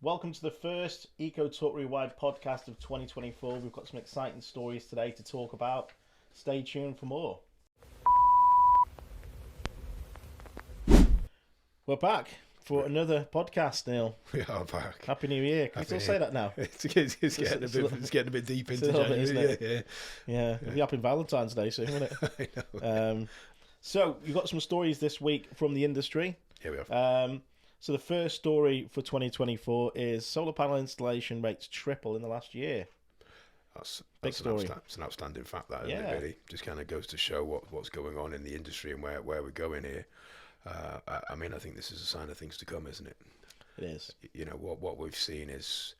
Welcome to the first Eco Talk Rewired podcast of 2024. We've got some exciting stories today to talk about. Stay tuned for more. We're back for another podcast, Neil. We are back. Happy New Year. Can we still say that now? It's getting a bit deep into January. Isn't it? Yeah. It'll be happy Valentine's Day soon, won't it? I know. So, you've got some stories this week from the industry. Here we are. So the first story for 2024 is solar panel installation rates triple in the last year. That's Big story. It's an outstanding fact, that, isn't Yeah. it, really? Just kind of goes to show what's going on in the industry and where we're going here. I mean, I think this is a sign of things to come, isn't it? It is. You know, what we've seen is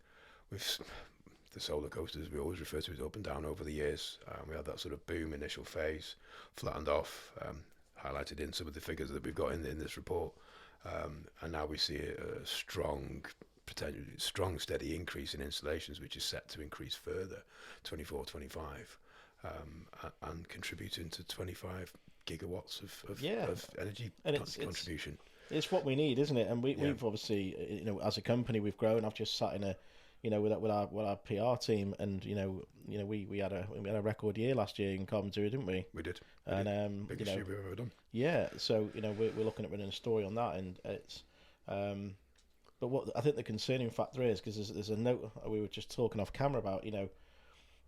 the solar coaster, as we always refer to it, up and down over the years. We had that sort of boom initial phase, flattened off, highlighted in some of the figures that we've got in this report. And now we see a strong, steady increase in installations, which is set to increase further, 24, 25, and contributing to 25 gigawatts of energy contribution. It's what we need, isn't it? And we've obviously, as a company, we've grown. I've just sat in with our PR team, and we had a record year last year in Carpentry, didn't we? We did. Biggest year we've ever done. Yeah, so we're looking at running a story on that, and it's. But what I think the concerning factor is, because there's a note we were just talking off camera about, there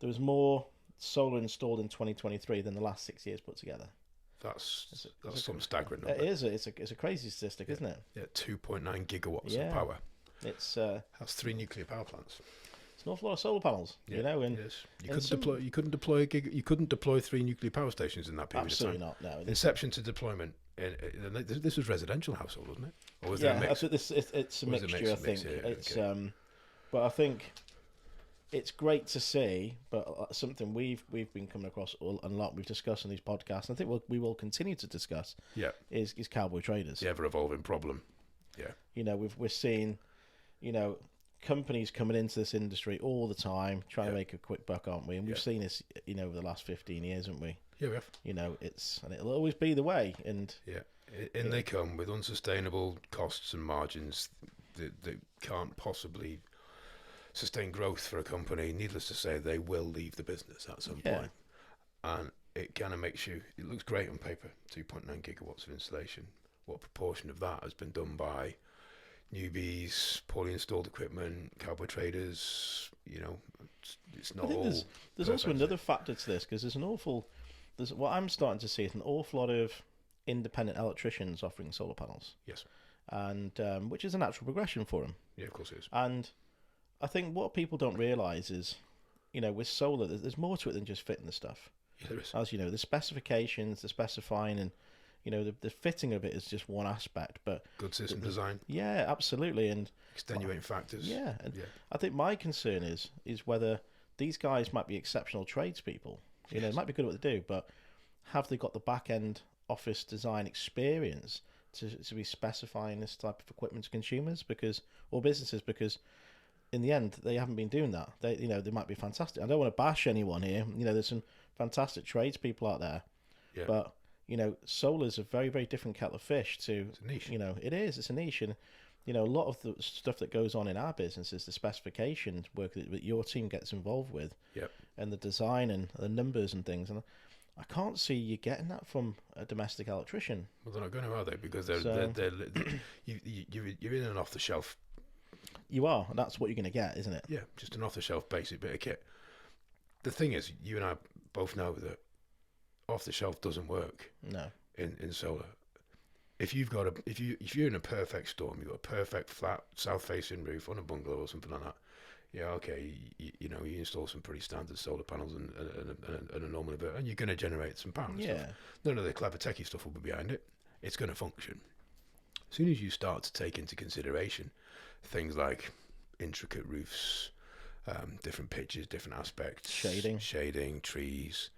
was more solar installed in 2023 than the last 6 years put together. That's some staggering number. It is. It's a crazy statistic, isn't it? Yeah, 2.9 gigawatts of power. It's that's 3 nuclear power plants. It's an awful lot of solar panels, and yes. You couldn't deploy 3 nuclear power stations in that period of time. Absolutely not. No. Inception to deployment. This was residential household, wasn't it? Or was there a mix? It's a mixture. I think it's. Okay. But I think it's great to see. But something we've been coming across a lot. We've discussed on these podcasts, and I think we will continue to discuss. Yeah. Is cowboy traders. The ever evolving problem. Yeah. We're seeing, companies coming into this industry all the time trying to make a quick buck, aren't we? And we've seen this, over the last 15 years, haven't we? Yeah, we have. And it'll always be the way. And they come with unsustainable costs and margins that can't possibly sustain growth for a company. Needless to say, they will leave the business at some point. And it kind of makes you, it looks great on paper, 2.9 gigawatts of installation. What proportion of that has been done by newbies, poorly installed equipment, cowboy traders? It's not all. There's also another factor to this, because what I'm starting to see is an awful lot of independent electricians offering solar panels. Yes. And which is a natural progression for them. Yeah, of course it is. And I think what people don't realise is, with solar, there's more to it than just fitting the stuff. Yeah, there is. As you know, the specifications, the specifying, and the fitting of it is just one aspect. But good system design. Yeah, absolutely. And extenuating factors. Yeah, and I think my concern is whether these guys might be exceptional tradespeople. They might be good at what they do, but have they got the back end office design experience to be specifying this type of equipment to consumers or businesses? Because in the end, they haven't been doing that. They might be fantastic. I don't want to bash anyone here. There's some fantastic tradespeople out there, but solar's a very, very different kettle of fish to. It's a niche. It is. It's a niche, and a lot of the stuff that goes on in our business is the specification work that your team gets involved with, and the design and the numbers and things. And I can't see you getting that from a domestic electrician. Well, they're not going to, are they? Because you're in an off the shelf. You are, and that's what you're going to get, isn't it? Yeah, just an off the shelf basic bit of kit. The thing is, you and I both know that off the shelf doesn't work. No. In solar. If you're in a perfect storm, you've got a perfect flat south facing roof on a bungalow or something like that. Yeah, okay, you install some pretty standard solar panels and a normal inverter, and you're going to generate some power and stuff. None of the clever techie stuff will be behind it. It's going to function. As soon as you start to take into consideration things like intricate roofs, different pitches, different aspects, shading, trees,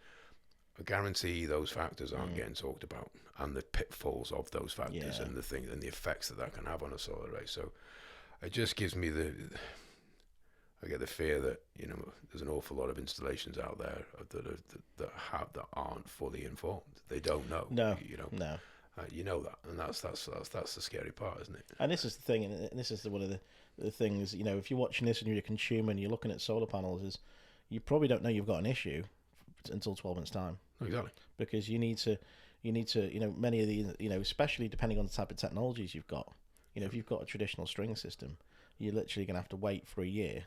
I guarantee those factors aren't getting talked about, and the pitfalls of those factors and the effects that can have on a solar array. So it just gives me I get the fear that there's an awful lot of installations out there that aren't fully informed. They don't know. No. You know that, and that's the scary part, isn't it? And this is the thing, and this is one of the things, if you're watching this and you're a consumer and you're looking at solar panels, is you probably don't know you've got an issue until 12 months time. Exactly. Because you need to, many of these, especially depending on the type of technologies you've got. If you've got a traditional string system, you're literally going to have to wait for a year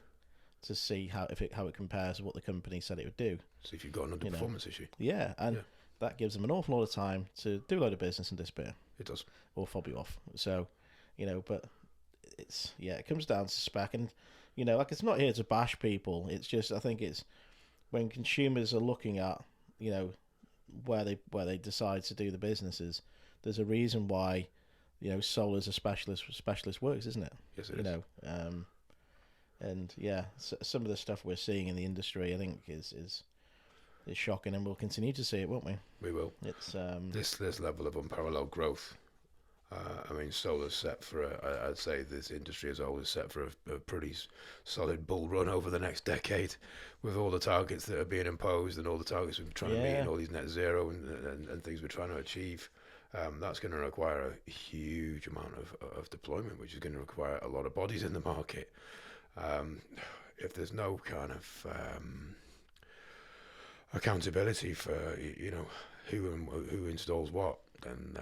to see how it compares to what the company said it would do. See if you've got an underperformance issue. Yeah, and that gives them an awful lot of time to do a load of business and disappear. It does. Or fob you off. So, but it comes down to spec, and like, it's not here to bash people. It's just, I think it's when consumers are looking at where they decide to do the businesses, there's a reason why solar's a specialist works, isn't it? Yes, it is. And some of the stuff we're seeing in the industry, I think, is shocking, and we'll continue to see it, won't we? We will. It's this level of unparalleled growth. I mean, solar's set for I'd say this industry as a whole is set for a pretty solid bull run over the next decade, with all the targets that are being imposed and all the targets we're trying to meet and all these net zero and things we're trying to achieve. That's going to require a huge amount of deployment, which is going to require a lot of bodies in the market. If there's no kind of accountability for who installs what, then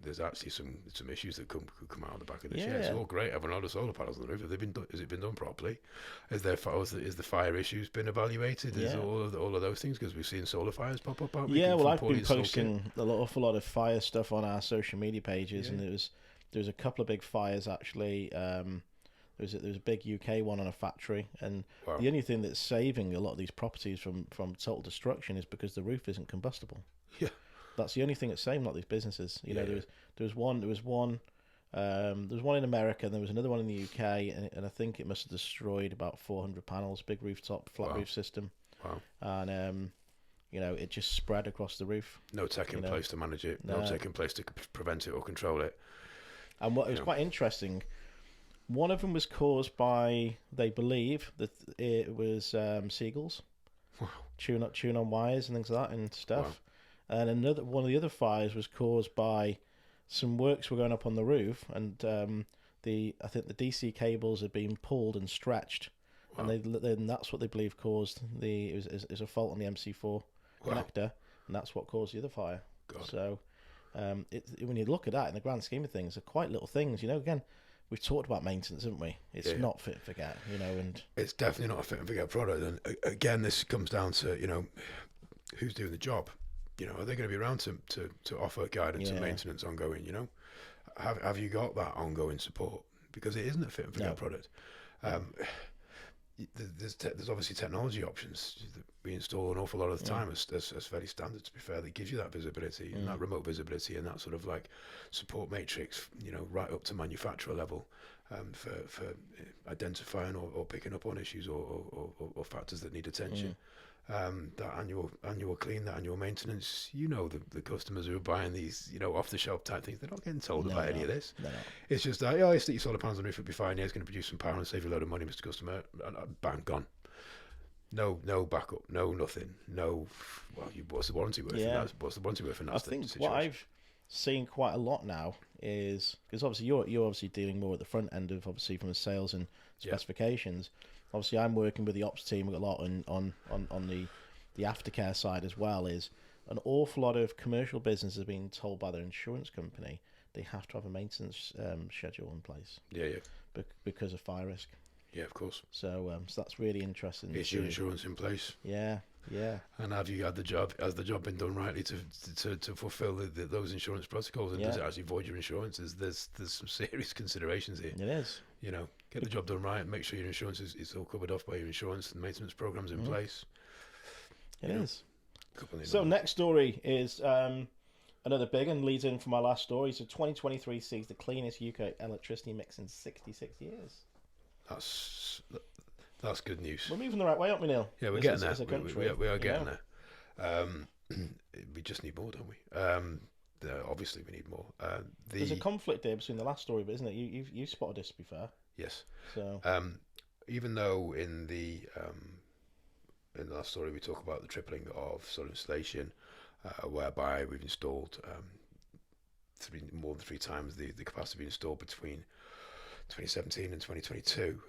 there's actually some issues that could come out of the back of this. Yeah, it's all great having all the solar panels on the roof. Has it been done properly? Is the fire issues been evaluated? Is all of those things? Because we've seen solar fires pop up. I've been posting an awful lot of fire stuff on our social media pages, and there was a couple of big fires actually. There was a big UK one on a factory, and the only thing that's saving a lot of these properties from total destruction is because the roof isn't combustible. Yeah, that's the only thing that's saving a lot of these businesses. There was one in America, and there was another one in the UK, and I think it must have destroyed about 400 panels, big rooftop flat roof system. Wow. And it just spread across the roof. No tech in place to manage it. No tech in place to prevent it or control it. And what was quite interesting. One of them was caused by, they believe, that it was seagulls. Wow. Chewing on wires and things like that and stuff. Wow. And one of the other fires was caused by some works were going up on the roof, and I think the DC cables had been pulled and stretched, and then that's what they believe caused it was a fault on the MC4 connector, and that's what caused the other fire. God. So when you look at that in the grand scheme of things, they're quite little things. Again, we've talked about maintenance, haven't we? It's not fit and forget, and it's definitely not a fit and forget product. And again, this comes down to who's doing the job. Are they going to be around to offer guidance and maintenance ongoing? Have you got that ongoing support? Because it isn't a fit and forget product. There's obviously technology options that we install an awful lot of the time as fairly standard, to be fair, that gives you that visibility and that remote visibility and that sort of like support matrix, right up to manufacturer level, for identifying or picking up on issues or factors that need attention. That annual clean, that annual maintenance, the customers who are buying these, off the shelf type things, they're not getting told about any of this. No. It's just like, you stick your solar panels on the roof, it'll be fine. Yeah, it's going to produce some power and save you a load of money, Mr. Customer. And bang, gone. No backup, no nothing, no. Well, what's the warranty worth? Yeah. What's the warranty worth in that I think situation? what I've seen quite a lot now is, because obviously you're obviously dealing more at the front end of, obviously, from the sales and specifications. Obviously, I'm working with the ops team a lot on the aftercare side as well. Is an awful lot of commercial businesses being told by their insurance company they have to have a maintenance schedule in place. Because of fire risk. Yeah, of course. So that's really interesting. Is your insurance in place? Yeah. And have you had the job? Has the job been done rightly to fulfil those insurance protocols? And does it actually void your insurance? There's some serious considerations here. It is. Get the job done right. Make sure your insurance is all covered off by your insurance and maintenance programs in place. It is. So next story is another big and leads in from our last story. So 2023 sees the cleanest UK electricity mix in 66 years. That's good news. We're moving the right way, aren't we, Neil? Yeah, we're getting there. As a country, we are getting there. We just need more, don't we? Obviously, we need more. There's a conflict there between the last story, but isn't it? You've spotted this, to be fair. Yes. So even though in the last story we talk about the tripling of solar installation, whereby we've installed more than three times the capacity installed between 2017 and 2022,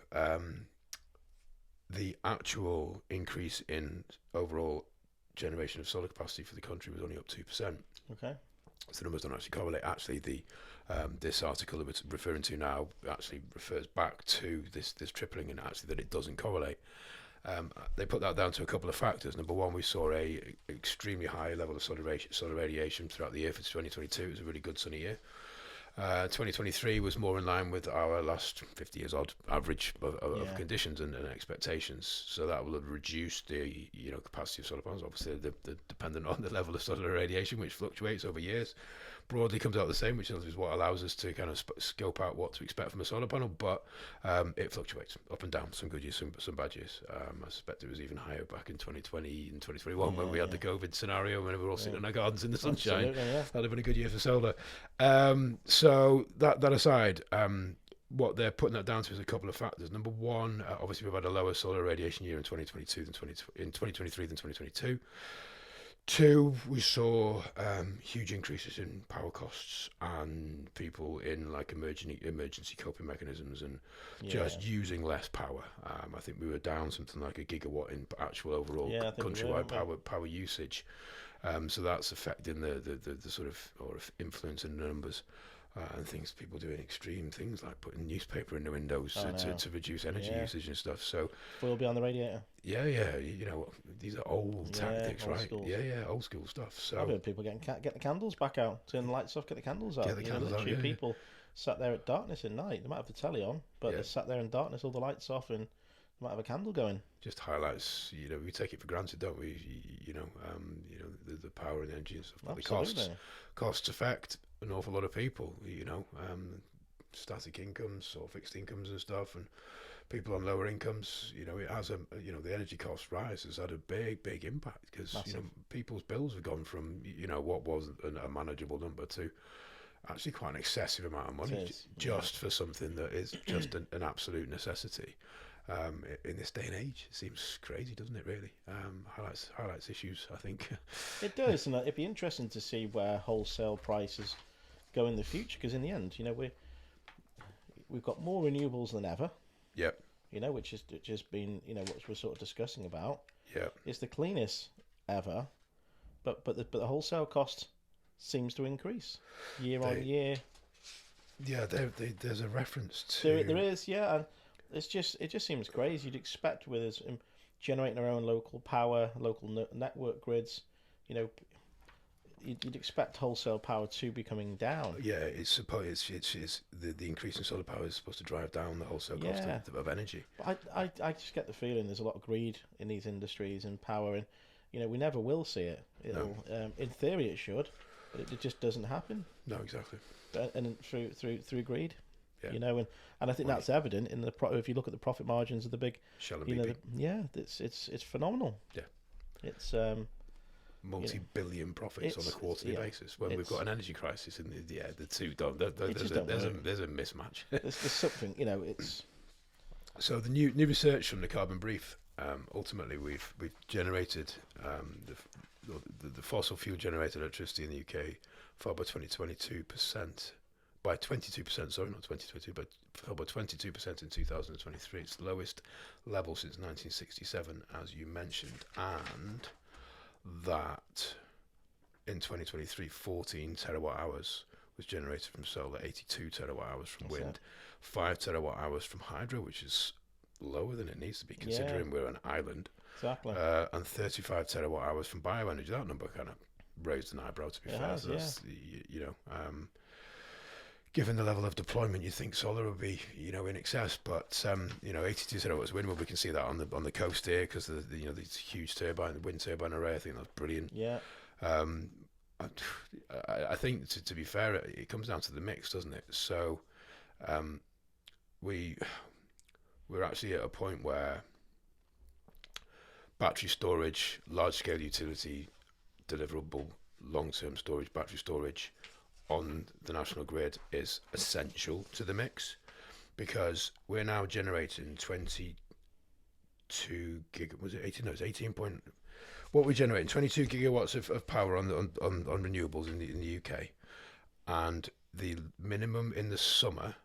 the actual increase in overall generation of solar capacity for the country was only up 2%. Okay. So the numbers don't actually correlate. Actually, the this article that we're referring to now actually refers back to this tripling, and actually that it doesn't correlate. They put that down to a couple of factors. Number one, we saw a extremely high level of solar radiation throughout the year for 2022. It was a really good sunny year. 2023 was more in line with our last 50 years odd average of conditions and expectations. So that will have reduced the capacity of solar panels. Obviously, they're dependent on the level of solar radiation, which fluctuates over years. Broadly comes out the same, which is what allows us to kind of scope out what to expect from a solar panel. But it fluctuates up and down. Some good years, some bad years. I suspect it was even higher back in 2020 and 2021 when we had the COVID scenario when we were all sitting in our gardens in the sunshine. That'd have been a good year for solar. So that aside, what they're putting that down to is a couple of factors. Number one, obviously we've had a lower solar radiation year in 2023 than 2022. Two, we saw huge increases in power costs and people in like emergency coping mechanisms and just using less power. I think we were down something like a gigawatt in actual overall countrywide power usage. So that's affecting the sort of or influencing the numbers. And things, people doing extreme things like putting newspaper in the windows to reduce energy usage and stuff. So foil behind the radiator. Yeah. These are old tactics, old right? Schools. Yeah, old school stuff. So I've heard people get the candles back out, turn the lights off, get the candles out. Get the candles out. People sat there at darkness at night. They might have the telly on, but they sat there in darkness, all the lights off, and they might have a candle going. Just highlights. We take it for granted, don't we? The power and energy and stuff. But absolutely. The costs affect an awful lot of people, static incomes or fixed incomes and stuff, and people on lower incomes, it has the energy cost rise has had a big impact because people's bills have gone from what was a manageable number to actually quite an excessive amount of money just for something that is just an absolute necessity. In this day and age, it seems crazy, doesn't it? Really, highlights issues. I think it does, and it'd be interesting to see where wholesale prices go in the future. Because in the end, we've got more renewables than ever. Yep. Which has just been what we're sort of discussing about. Yeah. It's the cleanest ever, but the wholesale cost seems to increase year on year. Yeah, there's a reference to there is, and. It just seems crazy. You'd expect with us generating our own local power, local network grids, you'd expect wholesale power to be coming down. Yeah, it's the increase in solar power is supposed to drive down the wholesale cost of energy. But I just get the feeling there's a lot of greed in these industries and power, and we never will see it. In theory, it should, but it just doesn't happen. No, exactly. And through greed. Yeah. And I think that's evident in if you look at the profit margins of the big, Shell and BP. It's phenomenal. Yeah, it's multi-billion profits on a quarterly basis when we've got an energy crisis and the two don't. There's a mismatch. there's something it's. So the new research from the Carbon Brief, ultimately we've generated the fossil fuel generated electricity in the UK fell by 22%. By 22%, sorry, not 2022, but fell by 22% in 2023. It's the lowest level since 1967, as you mentioned, and that in 2023, 14 terawatt hours was generated from solar, 82 terawatt hours from wind, 5 terawatt hours from hydro, which is lower than it needs to be considering we're an island, exactly, and 35 terawatt hours from bioenergy. That number kind of raised an eyebrow, to be fair. Given the level of deployment, you'd think solar would be, in excess, but 82 terawatts wind. Well, we can see that on the coast here because these huge wind turbine array. I think that's brilliant. Yeah. I think to be fair, it comes down to the mix, doesn't it? So, we're actually at a point where battery storage, large scale utility, deliverable, long term storage, battery storage on the national grid is essential to the mix because we're now generating 22 gig. Was it 18? No, it's 18 point. What we're generating 22 gigawatts of power on renewables in the UK, and the minimum in the summer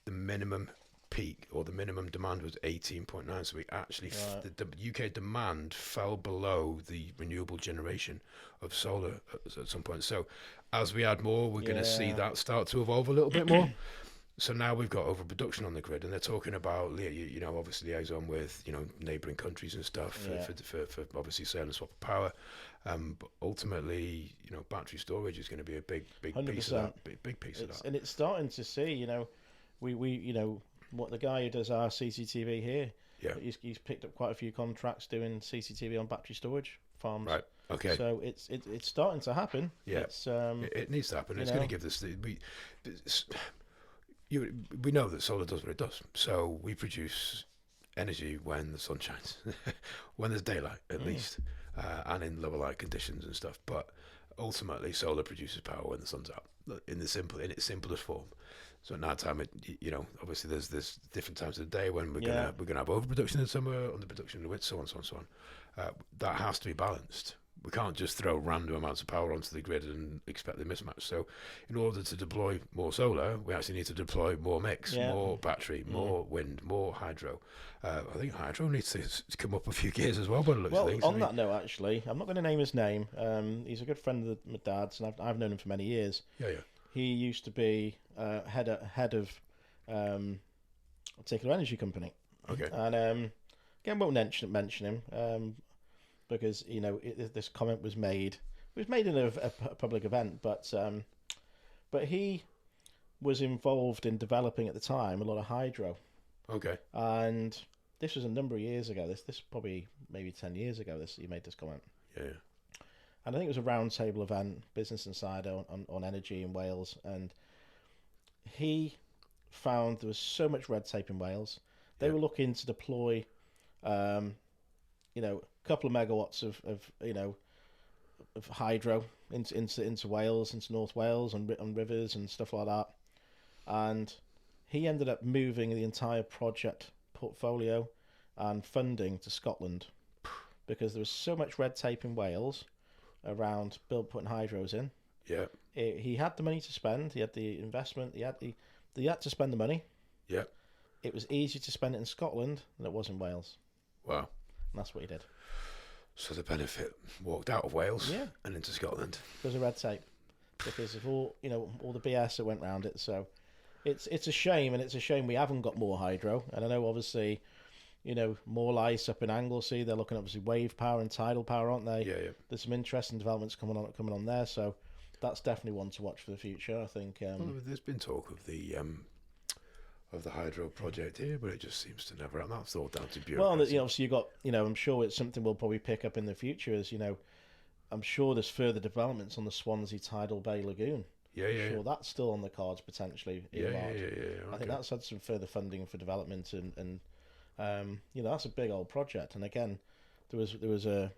the minimum peak or the minimum demand was 18.9. So we actually the UK demand fell below the renewable generation of solar at some point. So as we add more, we're going to see that start to evolve a little bit more. So now we've got overproduction on the grid, and they're talking about, you know, obviously liaison with, you know, neighbouring countries and stuff for obviously sale and swap of power. But ultimately, you know, battery storage is going to be a big 100%. piece of that. Big piece of that. And it's starting to see, you know, we you know, what the guy who does our CCTV here, he's picked up quite a few contracts doing CCTV on battery storage farms. Right. Okay. So it's starting to happen. Yeah. It needs to happen. It's going to give this. We know that solar does what it does. So we produce energy when the sun shines, when there's daylight at least, and in lower light conditions and stuff. But ultimately, solar produces power when the sun's out in its simplest form. So at night time, you know, obviously there's different times of the day when we're gonna have overproduction in summer, underproduction in the winter, so on. That has to be balanced. We can't just throw random amounts of power onto the grid and expect the mismatch. So in order to deploy more solar, we actually need to deploy more mix, more battery, more wind, more hydro. I think hydro needs to come up a few gears as well, by the looks of things. On that note, actually, I'm not going to name his name. He's a good friend of my dad's, and I've known him for many years. Yeah. He used to be head of a particular energy company. Okay. And again, won't mention him because, you know, this comment was made. It was made in a public event, but he was involved in developing at the time a lot of hydro. Okay. And this was a number of years ago. This probably maybe 10 years ago. He made this comment. Yeah. And I think it was a roundtable event, Business Insider, on energy in Wales. And he found there was so much red tape in Wales. They were looking to deploy, you know, a couple of megawatts of hydro into Wales, into North Wales, on rivers and stuff like that. And he ended up moving the entire project portfolio and funding to Scotland because there was so much red tape in Wales around putting hydros in. Yeah. He had the money to spend. He had the investment. He had to spend the money. Yeah. It was easier to spend it in Scotland than it was in Wales. Wow. And that's what he did. So the benefit walked out of Wales and into Scotland because of red tape, because of all the BS that went around it. So it's a shame, and it's a shame we haven't got more hydro. And I know obviously, you know, more lice up in Anglesey. They're looking at obviously wave power and tidal power, aren't they? Yeah. There's some interesting developments coming on there. So that's definitely one to watch for the future, I think. Well, there's been talk of the hydro project here, but it just seems to never happen. That's all down to bureaucracy. Well, you know, obviously you got, you know, I'm sure it's something we'll probably pick up in the future. As you know, I'm sure there's further developments on the Swansea Tidal Bay Lagoon. Yeah. Sure, that's still on the cards potentially. Yeah. I think that's had some further funding for development, and you know, that's a big old project. And again, there was a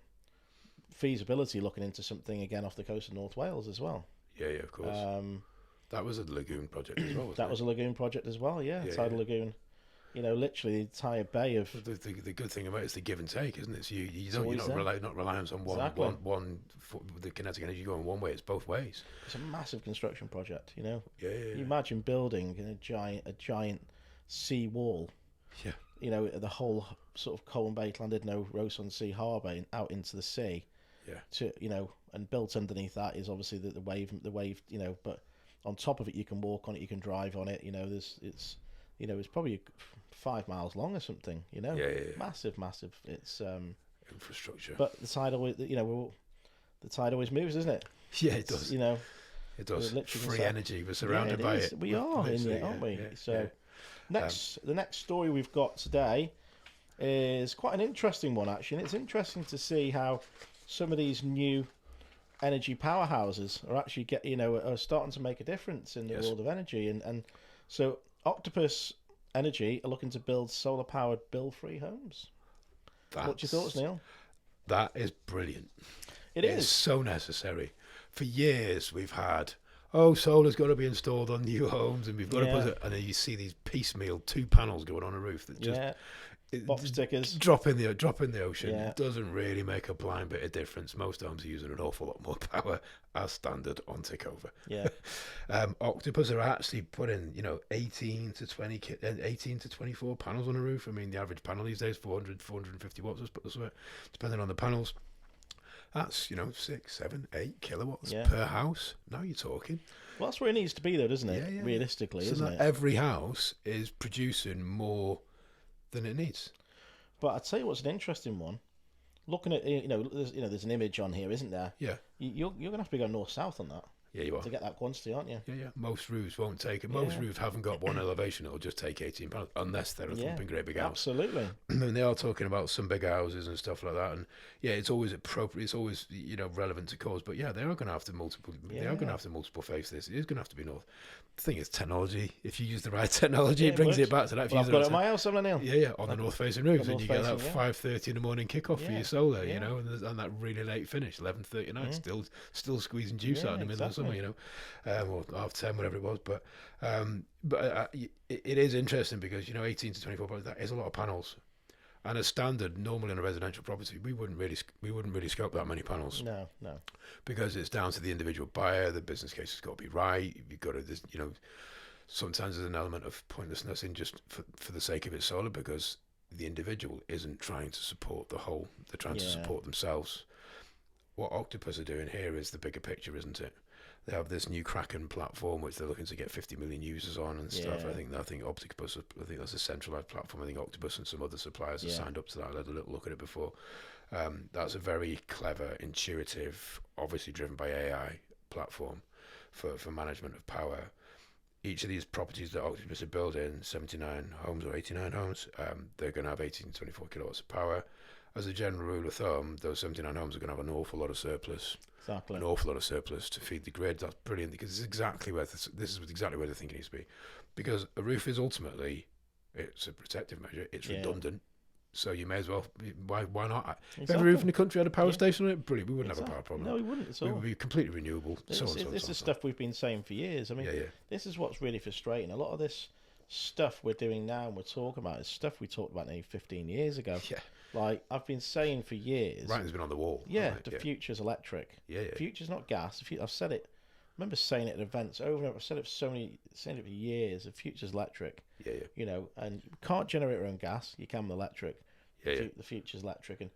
feasibility looking into something again off the coast of North Wales as well. Yeah, of course. That was a lagoon project as well. That was a lagoon project as well. Yeah, Tidal Lagoon. You know, literally the entire bay of. The good thing about it is the give and take, isn't it? So you're not reliant on one the kinetic energy going one way. It's both ways. It's a massive construction project. You know. Yeah. You imagine building a giant sea wall. Yeah. You know, the whole sort of Colwyn Bay, Llandudno, Ross-on-Sea harbour out into the sea. Yeah. To, you know, and built underneath that is obviously the wave. You know, but on top of it, you can walk on it, you can drive on it. You know, it's probably 5 miles long or something. You know, massive. It's infrastructure. But the tide always, the tide always moves, isn't it? Yeah, it does. You know, it does. Free energy. We're surrounded by it. We are in it, aren't we? Yeah, so, the next story we've got today is quite an interesting one, actually. And it's interesting to see how some of these new energy powerhouses are actually are starting to make a difference in the world of energy. And so Octopus Energy are looking to build solar powered bill-free homes. What's your thoughts, Neil? That is brilliant. It is so necessary. For years we've had oh, solar's got to be installed on new homes, and we've got to put it. And then you see these piecemeal 2 panels going on a roof that just box stickers drop in the ocean. Yeah. It doesn't really make a blind bit of difference. Most homes are using an awful lot more power as standard on takeover. Yeah. Octopus are actually putting 18 to 24 panels on a roof. I mean, the average panel these days 450 watts. Let's put this way, depending on the panels. That's 6, 7, 8 kilowatts per house. Now you're talking. Well, that's where it needs to be, though, doesn't it? Yeah. Realistically, so isn't it? Every house is producing more than it needs. But I'd tell you what's an interesting one. Looking at there's an image on here, isn't there? Yeah. You're gonna have to go north south on that. Yeah, you are. To get that quantity, aren't you? Yeah. Most roofs won't take it. Most roofs haven't got one elevation. It'll just take 18 pounds, unless they're a thumping great big house. Absolutely. And they are talking about some big houses and stuff like that. And it's always appropriate. It's always relevant to cause. But they are going to have to multiple. They are going to have to multiple face this. It is going to have to be north. The thing is, technology. If you use the right technology, it brings it back to that. I've got it at my house, haven't I? Yeah, on the north facing roofs, and you get that 5:30 in the morning kickoff for your solar. And that really late finish, 11:30 at night, still squeezing juice out in the middle of summer. Or 10:30, whatever it was. But it is interesting because 18 to 24 panels, that is a lot of panels. And as standard, normally on a residential property, we wouldn't really scope that many panels. No. Because it's down to the individual buyer. The business case has got to be right. You've got to, sometimes there's an element of pointlessness in just for the sake of it solar, because the individual isn't trying to support the whole. They're trying to support themselves. What Octopus are doing here is the bigger picture, isn't it? They have this new Kraken platform which they're looking to get 50 million users on and stuff. I think Octopus, I think that's a centralized platform. I think Octopus and some other suppliers have signed up to that. I had a little look at it before. That's a very clever, intuitive, obviously driven by AI platform for management of power. Each of these properties that Octopus are building, 79 homes or 89 homes, they're going to have 18 to 24 kilowatts of power. As a general rule of thumb, those 79 homes are going to have an awful lot of surplus. Exactly. An awful lot of surplus to feed the grid. That's brilliant, because this is exactly where the thinking needs to be. Because a roof is ultimately, it's a protective measure. It's redundant. So you may as well. Why not? Exactly. If every roof in the country had a power station on it, brilliant. We wouldn't have a power problem. No, we wouldn't at all. We would be completely renewable. This is stuff we've been saying for years. I mean, this is what's really frustrating. A lot of this stuff we're doing now and we're talking about is stuff we talked about maybe 15 years ago. Yeah. Like I've been saying for years. Writing's been on the wall. Yeah, the future's electric. Yeah. Future's not gas. I've said it. I remember saying it at events over and over. I've said it for years. The future's electric. Yeah. And you can't generate your own gas. You can with electric. The future's electric, and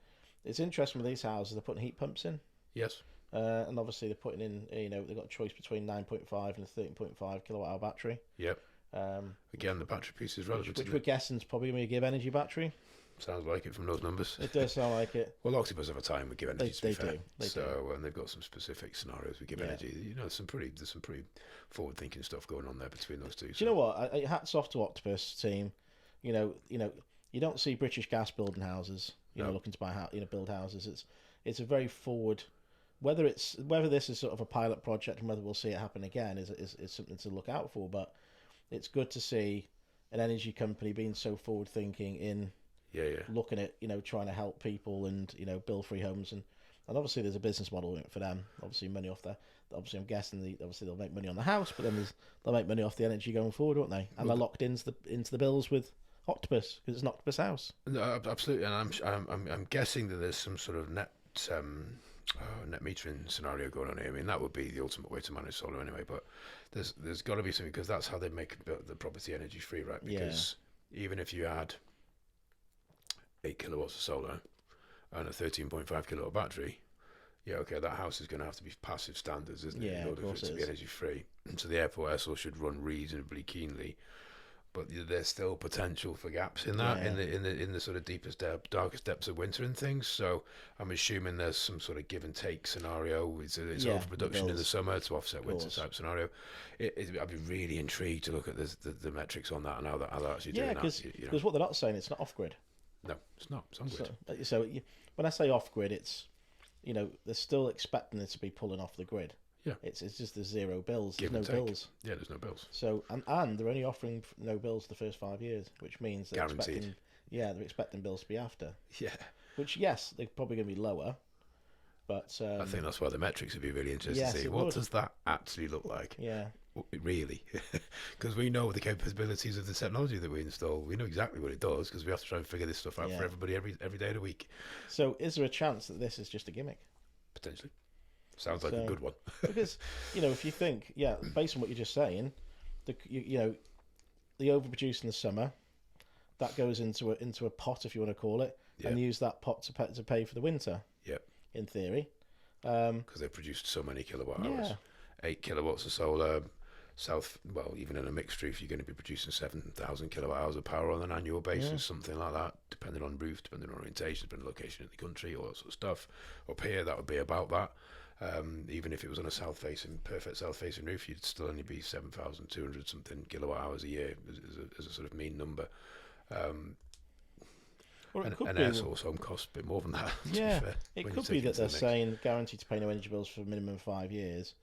it's interesting with these houses. They're putting heat pumps in. Yes. And obviously they're putting in. They've got a choice between 9.5 and a 13.5 kilowatt hour battery. Yep. Again, the battery piece is relevant. Which we're guessing is probably going to give energy battery. Sounds like it from those numbers. It does sound like it. Well, Octopus have a time we give energy. They do. And they've got some specific scenarios we give energy. There's some pretty forward-thinking stuff going on there between those two. Do you know what? Hats off to Octopus team. You don't see British Gas building houses. Looking to buy build houses. It's a very forward. Whether this is sort of a pilot project and whether we'll see it happen again is something to look out for. But it's good to see an energy company being so forward thinking in. Looking at trying to help people and build free homes and obviously there's a business model in it for them. Obviously money off there. Obviously I'm guessing they'll make money on the house, but then they'll make money off the energy going forward, won't they? And they're locked into the bills with Octopus because it's an Octopus house. No, absolutely, and I'm guessing that there's some sort of net metering scenario going on here. I mean, that would be the ultimate way to manage solar anyway. But there's got to be something because that's how they make the property energy free, right? Because even if you had 8 kilowatts of solar and a 13.5 kilowatt battery, that house is going to have to be passive standards, isn't it? In order for it to be energy free. And so the airport air source should run reasonably keenly, but there's still potential for gaps in that in the sort of deepest darkest depths of winter and things. So I'm assuming there's some sort of give and take scenario. It's overproduction in the summer to offset winter type scenario. I'd be really intrigued to look at the metrics on that and how they're actually doing that. Because what they're not saying, it's not off grid. No, it's not. It's on grid. So when I say off grid, it's they're still expecting it to be pulling off the grid. Yeah, it's just the zero bills. There's no bills. Yeah, there's no bills. So and they're only offering no bills the first 5 years, which means they're guaranteed. They're expecting bills to be after. Yeah. Which they're probably going to be lower. But I think that's why the metrics would be really interesting yes, to see. it What would. does that actually look like? Yeah. Really? Because we know the capabilities of the technology that we install. We know exactly what it does because we have to try and figure this stuff out for Yeah. everybody every day of the week. So is there a chance that this is just a gimmick? Potentially. Sounds like a So- good one. Because if you think, based on what you're just saying, the overproduce in the summer, that goes into a pot, if you want to call it, and Yeah. use that pot to pay for the winter. Yep. In theory. Because they produced so many kilowatt hours. Yeah. 8 kilowatts of solar. Even in a mixed roof, you're going to be producing 7,000 kilowatt hours of power on an annual basis, Yeah. something like that, depending on roof, depending on orientation, depending on location in the country, all that sort of stuff. Up here, that would be about that. Even if it was on a perfect south-facing roof, you'd still only be 7,200 something kilowatt hours a year as a sort of mean number. Or it And could air be. source home costs a bit more than that. Yeah. To be fair, It when you could take be it that into they're the mix. saying guaranteed to pay no energy bills for a minimum of 5 years.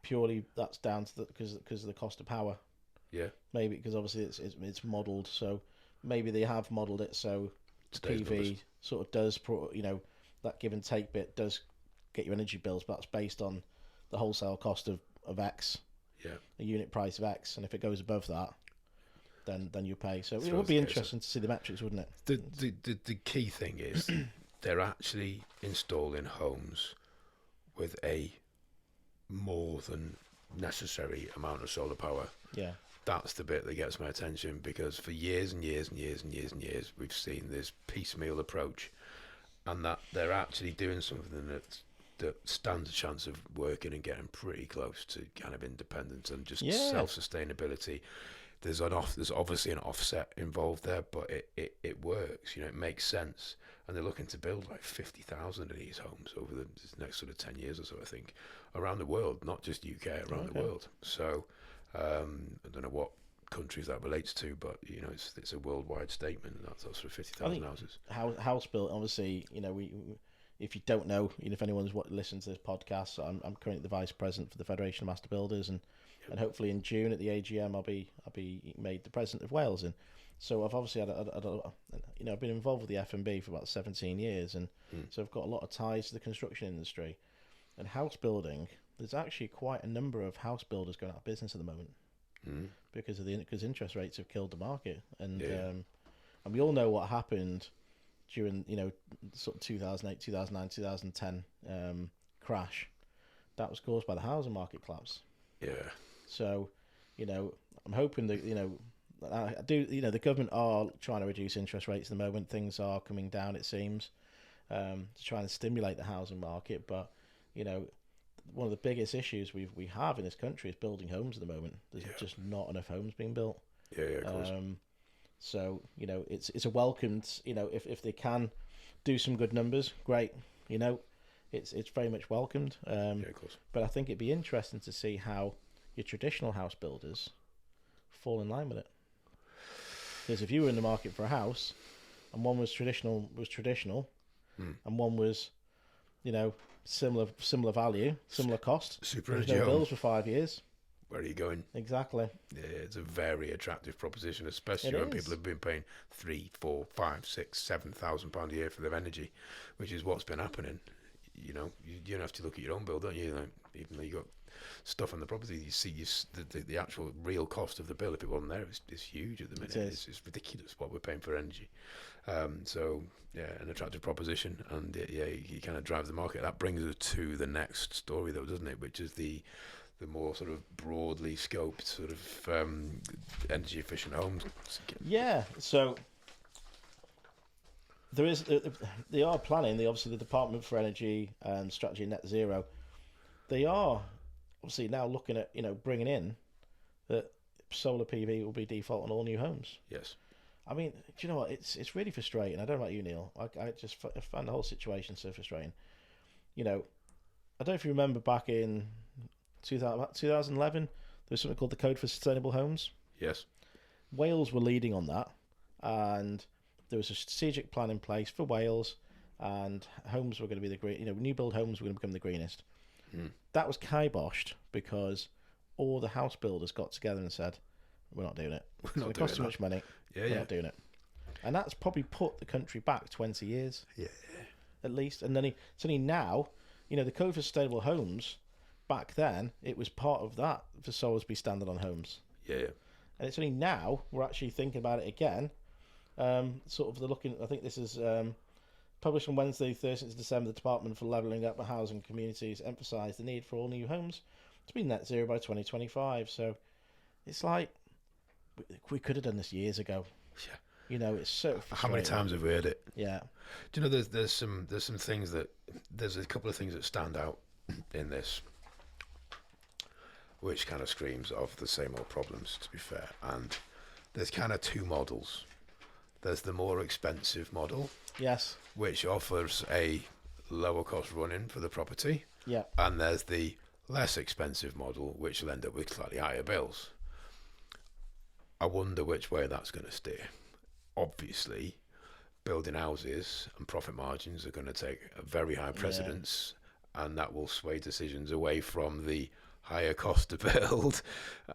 Purely, that's down to because of the cost of power. Yeah. Maybe because obviously it's modelled, so maybe they have modelled it so Today's PV numbers. sort of does, that give and take bit does get your energy bills, but that's based on the wholesale cost of X, Yeah. a unit price of X, and if it goes above that, then you pay. So it Throws would be the case interesting to see the metrics, wouldn't it? The key thing is they're actually installing homes with a more than necessary amount of solar power. Yeah. That's the bit that gets my attention, because for years and years and years and years and years we've seen this piecemeal approach, and that they're actually doing something that stands a chance of working and getting pretty close to kind of independence and just Yeah. self-sustainability. There's obviously an offset involved there, but it works. It makes sense. And they're looking to build like 50,000 of these homes over the next sort of 10 years or so, I think, around the world, not just UK, around the Okay. world. So I don't know what countries that relates to, but it's a worldwide statement. That's sort of 50,000 houses. House built, obviously, we if you don't know, if anyone's listened to this podcast, I'm currently the vice president for the Federation of Master Builders, and hopefully in June at the AGM I'll be made the president of Wales, and so I've obviously I've been involved with the F&B for about 17 years, and so I've got a lot of ties to the construction industry and house building. There's actually quite a number of house builders going out of business at the moment because interest rates have killed the market, and we all know what happened during sort of 2008, 2009, 2010 crash. That was caused by the housing market collapse. Yeah. So, I'm hoping that the government are trying to reduce interest rates at the moment. Things are coming down, it seems, to try and stimulate the housing market. But one of the biggest issues we have in this country is building homes at the moment. There's just not enough homes being built. Yeah, of course. So it's a welcomed. If they can do some good numbers, great. It's very much welcomed. Of course. But I think it'd be interesting to see how your traditional house builders fall in line with it. Because if you were in the market for a house, and one was traditional, and one was, similar value, similar cost, Super there's energy no home. bills for 5 years. Where are you going? Exactly. Yeah, it's a very attractive proposition, especially It when is. people have been paying £3,000, £4,000, £5,000, £6,000, £7,000 a year for their energy, which is what's been happening. You don't have to look at your own bill, don't you? Even though you got stuff on the property, you see the actual real cost of the bill, if it wasn't there, is huge at the minute. It's ridiculous what we're paying for energy. So yeah, an attractive proposition, and you kind of drive the market. That brings us to the next story, though, doesn't it? Which is the more sort of broadly scoped sort of energy efficient homes. Yeah. So there is. They are planning. Obviously the Department for Energy and Strategy and Net Zero. They are obviously now looking at bringing in that solar PV will be default on all new homes. Yes. I mean, do you know what? It's really frustrating. I don't know about you, Neil. I just find the whole situation so frustrating. I don't know if you remember back in 2011, there was something called the Code for Sustainable Homes. Yes. Wales were leading on that, and there was a strategic plan in place for Wales, and homes were going to be the green. New build homes were going to become the greenest. That was kiboshed because all the house builders got together and said, "We're not doing it. It costs too much money. We're not doing it." And that's probably put the country back 20 years. Yeah. At least. And then it's only now You know, the Code for Sustainable Homes, back then, it was part of that for solar to be standard on homes. Yeah. And it's only now we're actually thinking about it again. Sort of the looking, I think this is published on Wednesday, 13th of December. The Department for Levelling Up Housing Communities emphasised the need for all new homes to be net zero by 2025. So it's like we could have done this years ago. Yeah. You know, it's so frustrating. How many times have we heard it? Yeah. Do you know there's some things that there's a couple of things that stand out in this, which kind of screams of the same old problems, to be fair. And there's kind of two models. There's the more expensive model, Yes. which offers a lower cost run-in for the property. Yeah. And there's the less expensive model, which will end up with slightly higher bills. I wonder which way that's going to steer. Obviously, building houses and profit margins are going to take a very high precedence, and that will sway decisions away from the higher cost to build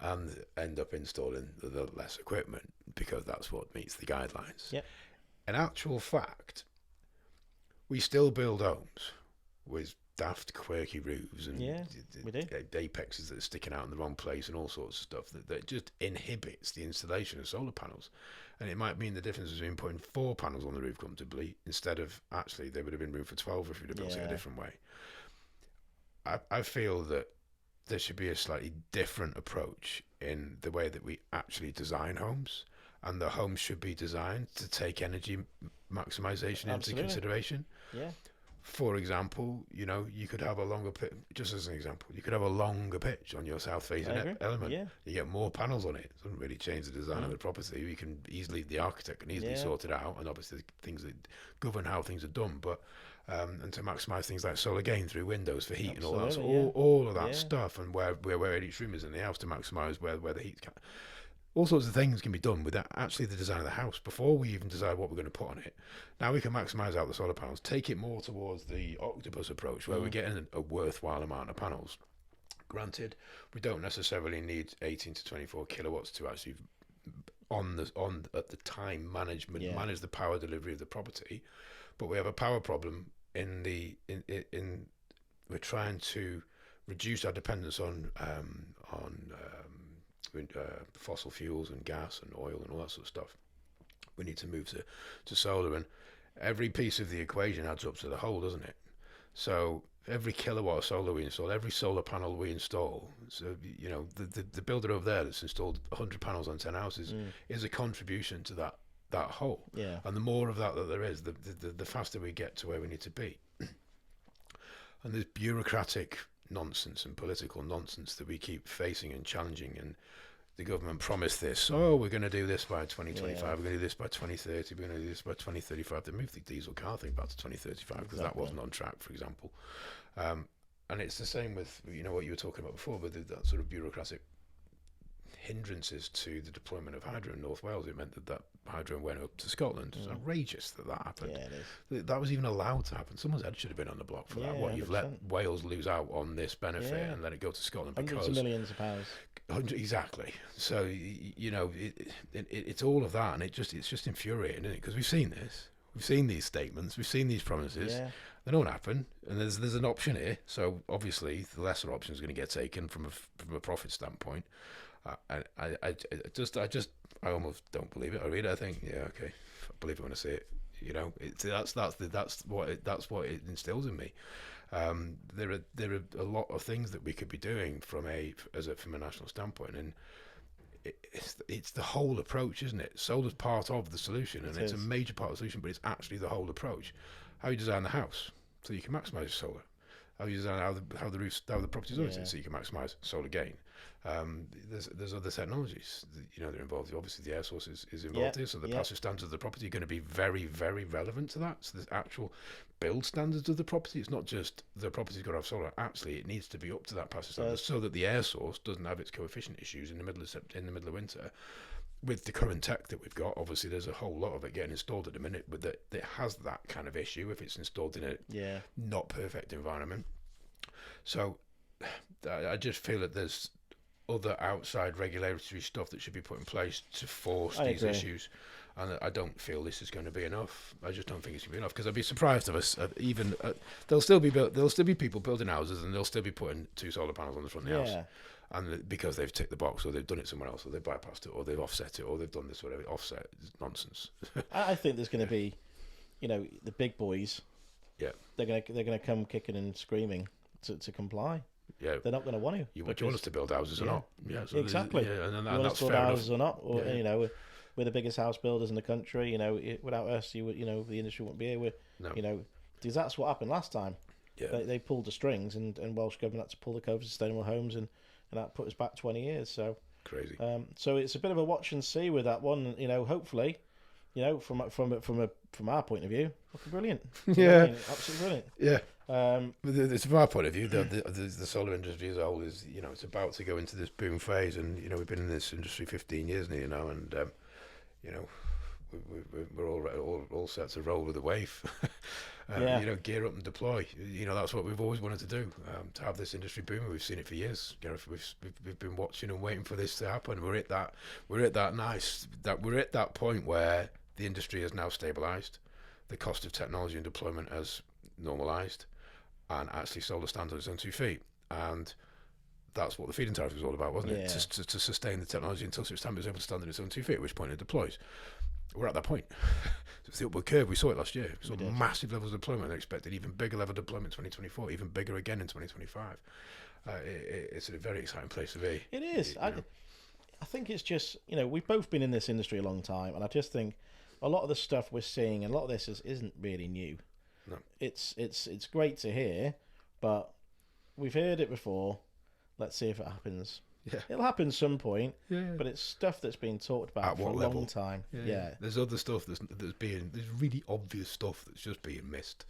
and end up installing the less equipment, because that's what meets the guidelines. Yep. In actual fact, we still build homes with daft, quirky roofs and we do. apexes that are sticking out in the wrong place and all sorts of stuff that just inhibits the installation of solar panels. And it might mean the difference between putting 4 panels on the roof comfortably instead of actually there would have been room for 12 if you'd have built it a different way. I feel that there should be a slightly different approach in the way that we actually design homes, and the homes should be designed to take energy maximization into consideration. Yeah. For example, you know, you could have a longer pitch, just as an example, you could have a longer pitch on your south-facing element. Yeah. You get more panels on it. It doesn't really change the design of the property. You can easily, the architect can easily sort it out, and obviously things that govern how things are done, but and to maximise things like solar gain through windows for heat and all that, so all of that stuff, and where each room is in the house to maximise where the heat can. All sorts of things can be done with actually the design of the house before we even decide what we're going to put on it. Now we can maximise out the solar panels, take it more towards the octopus approach, where we're getting a worthwhile amount of panels. Granted, we don't necessarily need 18 to 24 kilowatts to actually at the time manage the power delivery of the property, but we have a power problem in we're trying to reduce our dependence on fossil fuels and gas and oil and all that sort of stuff. We need to move to solar, and every piece of the equation adds up to the whole, doesn't it? So every kilowatt of solar we install, every solar panel we install, so you know the builder over there that's installed 100 panels on 10 houses is a contribution to that whole. Yeah. And the more of that there is, the faster we get to where we need to be. And there's bureaucratic nonsense and political nonsense that we keep facing and challenging, and the government promised this, we're going to do this by 2025, we're going to do this by 2030, we're going to do this by 2035. They moved the diesel car thing back to 2035 because that wasn't on track, for example. And it's the same with, you know, what you were talking about before, with that sort of bureaucratic hindrances to the deployment of hydro in North Wales. It meant that hydro went up to Scotland. It's outrageous that happened. Yeah, it is. That was even allowed to happen. Someone's head should have been on the block for that. What, 100%. You've let Wales lose out on this benefit and let it go to Scotland because hundreds of millions of pounds. Exactly. So you know, it's all of that, and it's just infuriating, isn't it? Because we've seen this, we've seen these statements, we've seen these promises. Yeah. They don't happen, and there's an option here. So obviously, the lesser option is going to get taken from a profit standpoint. I almost don't believe it. I read it, I think, yeah, okay, I believe it when I see it. You know, that's what it instills in me. There are a lot of things that we could be doing from a national standpoint, and it's the whole approach, isn't it? Solar's part of the solution, and it's a major part of the solution, but it's actually the whole approach. How you design the house so you can maximise solar. How you design how the property is oriented so you can maximise solar gain. There's other technologies that, you know, they're involved. Obviously, the air source is involved here, so the passive standards of the property are going to be very, very relevant to that. So there's actual build standards of the property. It's not just the property's got to have solar. Actually, it needs to be up to that passive standard so that the air source doesn't have its coefficient issues in the middle of winter. With the current tech that we've got, obviously there's a whole lot of it getting installed at the minute, but that has that kind of issue if it's installed in a not perfect environment. So I just feel that there's other outside regulatory stuff that should be put in place to force these issues. And I don't feel this is going to be enough. I just don't think it's going to be enough, because I'd be surprised if us there'll still be people building houses, and they'll still be putting 2 solar panels on the front of the house, and because they've ticked the box, or they've done it somewhere else, or they've bypassed it, or they've offset it, or they've done this, whatever. Offset is nonsense. I think there's going to be, the big boys. Yeah, they're gonna come kicking and screaming to comply. Yeah, they're not going to want to. You want us to build houses or not? Yeah, so exactly. And you want us to build houses or not? Or Yeah. We're the biggest house builders in the country. Without us, the industry wouldn't be here. No. Because that's what happened last time. Yeah. They pulled the strings, and Welsh government had to pull the code for sustainable homes, and that put us back 20 years. So crazy. So it's a bit of a watch and see with that one. Hopefully, from our point of view, looking brilliant. Yeah, absolutely brilliant. Yeah. It's from our point of view, the solar industry as a whole is, it's about to go into this boom phase, and we've been in this industry 15 years now, and we're all set to roll with the wave. Gear up and deploy. That's what we've always wanted to do, to have this industry booming. We've seen it for years, Gareth. We've been watching and waiting for this to happen. We're at that point where the industry has now stabilised. The cost of technology and deployment has normalised, and actually solar stands on its own 2 feet. And that's what the feed-in tariff was all about, wasn't it? To sustain the technology until such time it was able to stand on its own 2 feet, at which point it deploys. We're at that point. It's the upward curve. We saw it last year. We saw massive levels of deployment. They expected even bigger level of deployment in 2024, even bigger again in 2025. It's a very exciting place to be. It is. I think it's just, we've both been in this industry a long time, and I just think a lot of the stuff we're seeing, and a lot of this isn't really new. No. It's great to hear, but we've heard it before. Let's see if it happens. Yeah. It'll happen some point. Yeah. But it's stuff that's been talked about for a long time. Yeah. There's other stuff there's really obvious stuff that's just being missed.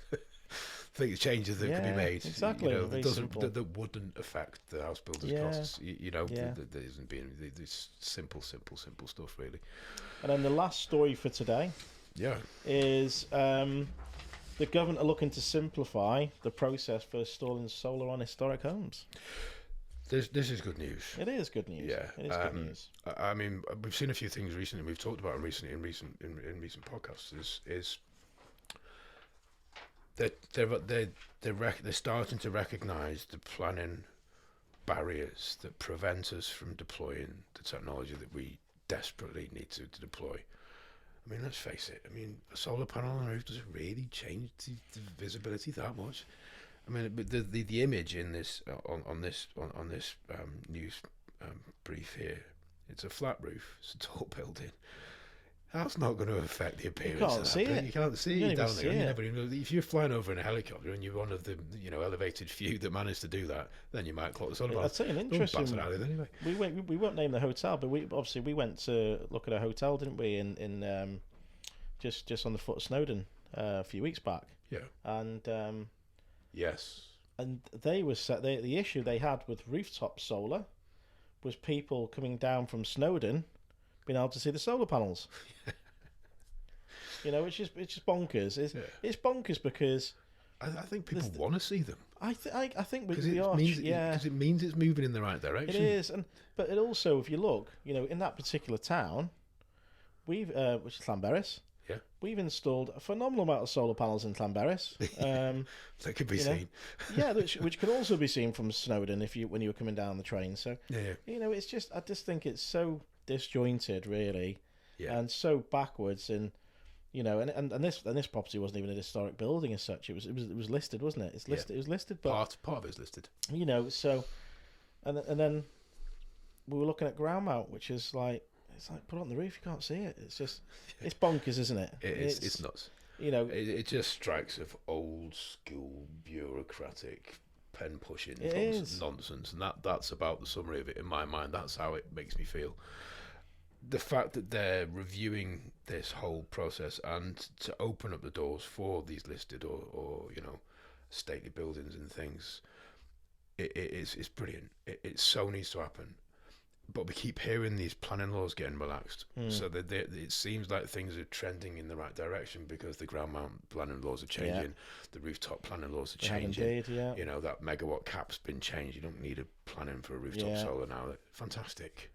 Things, changes that can be made. Exactly. That wouldn't affect the house builders' costs. There isn't being this simple stuff really. And then the last story for today. Yeah. Is the government are looking to simplify the process for installing solar on historic homes. This is good news. It is good news. Yeah, it is good news. I mean, we've seen a few things recently. We've talked about them recently in recent podcasts. They're starting to recognise the planning barriers that prevent us from deploying the technology that we desperately need to deploy. I mean, let's face it. I mean, a solar panel on the roof doesn't really change the visibility that much. I mean, but the image in this on this news brief here, it's a flat roof, it's a tall building. That's not going to affect the appearance. You can't see it. You can't see it down there. See if you're flying over in a helicopter and you're one of the elevated few that managed to do that, then you might clock the solar panel. I'd say an interesting. Anyway. We won't name the hotel, but we went to look at a hotel, didn't we? In just on the foot of Snowdon a few weeks back. Yeah. And yes. And the issue they had with rooftop solar was people coming down from Snowdon being able to see the solar panels. It's just bonkers. It's bonkers because I think people want to see them. I think we are. Because it means it's moving in the right direction. It is, but it also, if you look, in that particular town, which is Llanberis. Yeah. We've installed a phenomenal amount of solar panels in Llanberis. That could be seen. Yeah, which can also be seen from Snowdon when you were coming down the train. So it's just, I just think it's so disjointed, really, and so backwards. And and this property wasn't even a historic building as such. It was listed, wasn't it? It's listed. It was listed, but part of it's listed. So, and then we were looking at ground mount, which is like. It's like, put it on the roof, you can't see it. It's just, it's bonkers, isn't it? It's nuts. It just strikes of old school bureaucratic pen pushing nonsense, and that's about the summary of it in my mind. That's how it makes me feel. The fact that they're reviewing this whole process and to open up the doors for these listed or stately buildings and things, it's brilliant. It so needs to happen. But we keep hearing these planning laws getting relaxed, so that it seems like things are trending in the right direction because the ground mount planning laws are changing, the rooftop planning laws are changing. Indeed, yeah. That megawatt cap's been changed. You don't need a planning for a rooftop solar now. Fantastic,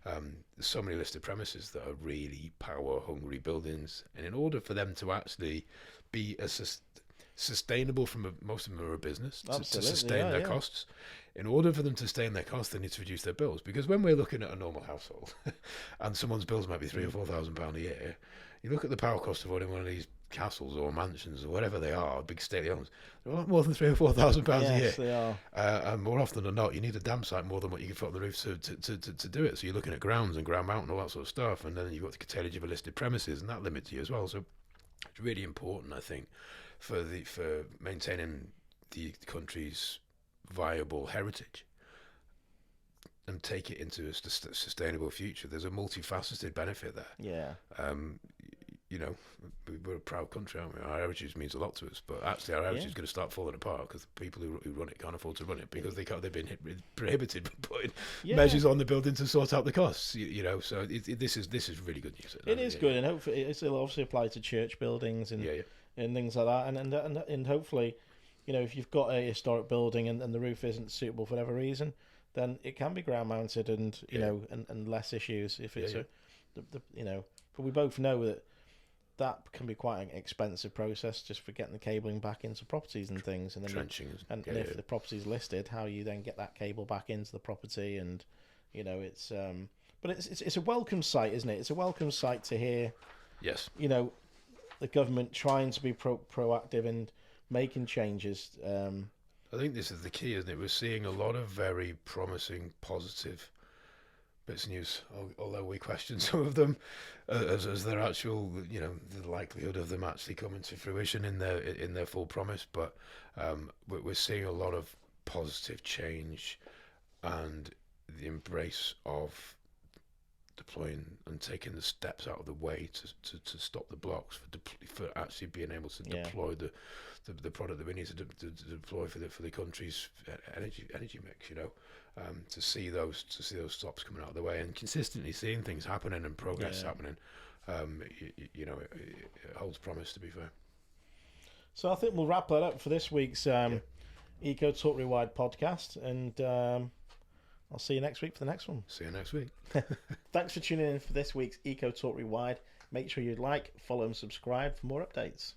There's so many listed premises that are really power hungry buildings, and in order for them to actually be sustainable most of them are a business to sustain their costs. In order for them to sustain their costs, they need to reduce their bills. Because when we're looking at a normal household, and someone's bills might be £3,000 or £4,000 a year, you look at the power cost of owning one of these castles or mansions or whatever they are, big stately homes. They're a lot more than £3,000 or £4,000 a year. Yes, they are. And more often than not, you need a dam site more than what you can put on the roof to do it. So you're looking at grounds and ground mount and all that sort of stuff, and then you've got the curtailage of listed premises, and that limits you as well. So it's really important, I think, for maintaining the country's viable heritage and take it into a sustainable future. There's a multifaceted benefit there. Yeah. You know, we're a proud country, aren't we? Our heritage means a lot to us, but actually our heritage is going to start falling apart because the people who run it can't afford to run it because they've been prohibited from putting measures on the building to sort out the costs. You know, so this is really good news. It is good, and hopefully it'll obviously apply to church buildings and things like that, and hopefully, you know, if you've got a historic building and the roof isn't suitable for whatever reason, then it can be ground mounted and you know and less issues if it's you know. But we both know that can be quite an expensive process just for getting the cabling back into properties and things, and then trenching and if the property's listed, how you then get that cable back into the property, and you know it's but it's a welcome sight, isn't it? It's a welcome sight to hear. Yes. You know, the government trying to be proactive and making changes. I think this is the key, isn't it? We're seeing a lot of very promising, positive bits of news, although we question some of them as their actual, you know, the likelihood of them actually coming to fruition in their full promise. But we're seeing a lot of positive change and the embrace of deploying and taking the steps out of the way to stop the blocks for actually being able to deploy the product that we need to deploy for the country's energy mix. You know, to see those stops coming out of the way and consistently seeing things happening and progress happening. You know, it holds promise, to be fair. So I think we'll wrap that up for this week's Eco Talk Rewired podcast, and I'll see you next week for the next one. See you next week. Thanks for tuning in for this week's Eco Talk Rewired. Make sure you like, follow, and subscribe for more updates.